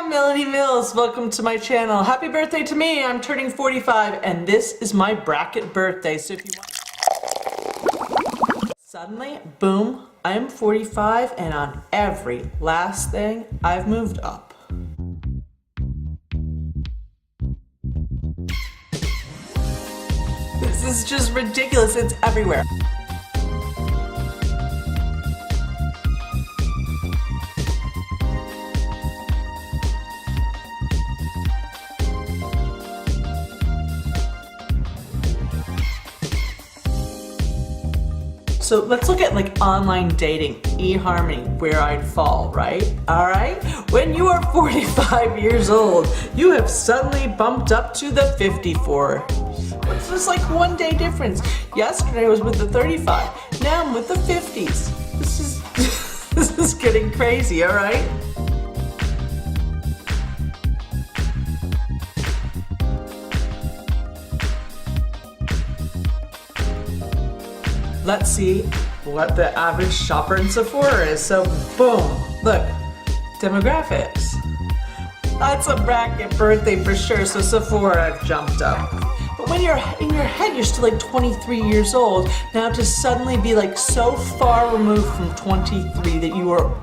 I'm Melanie Mills. Welcome to my channel. Happy birthday to me. I'm turning 45 and this is my bracket birthday. So if you want... Suddenly, boom, I am 45 and on every last thing I've moved up. This is just ridiculous. It's everywhere. So let's look at like online dating, eHarmony, where I'd fall, right? All right? When you are 45 years old, you have suddenly bumped up to the 54. It's just like 1 day difference. Yesterday I was with the 35. Now I'm with the 50s. This is getting crazy, all right? Let's see what the average shopper in Sephora is. So boom, look, demographics. That's a bracket birthday for sure, so Sephora I've jumped up. But when you're in your head, you're still like 23 years old. Now to suddenly be like so far removed from 23 that you are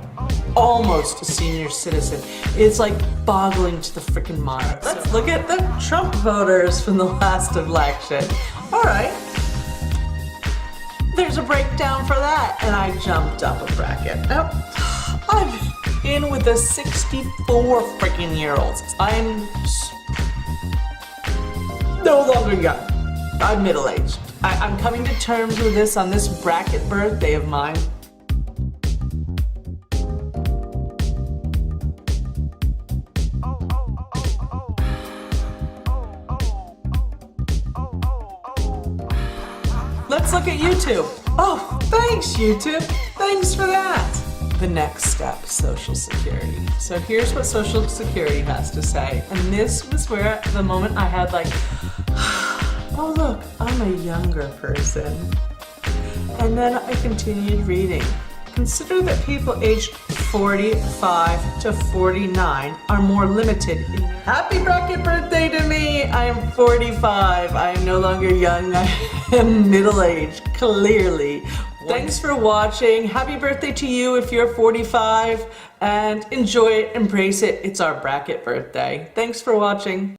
almost a senior citizen, it's like boggling to the freaking mind. Let's look at the Trump voters from the last election. All right. There's a breakdown for that, and I jumped up a bracket. Now, I'm in with the 64 freaking year olds. I'm no longer young. I'm middle-aged. I'm coming to terms with this on this bracket birthday of mine. Let's look at YouTube. Oh, thanks YouTube. Thanks for that. The next step, Social Security. So here's what Social Security has to say. And this was where at the moment I had like, oh look, I'm a younger person. And then I continued reading. Consider that people aged 45 to 49 are more limited. Happy bracket birthday to me! I am 45. I am no longer young. I am middle-aged, clearly. Thanks for watching. Happy birthday to you if you're 45. And enjoy it, embrace it. It's our bracket birthday. Thanks for watching.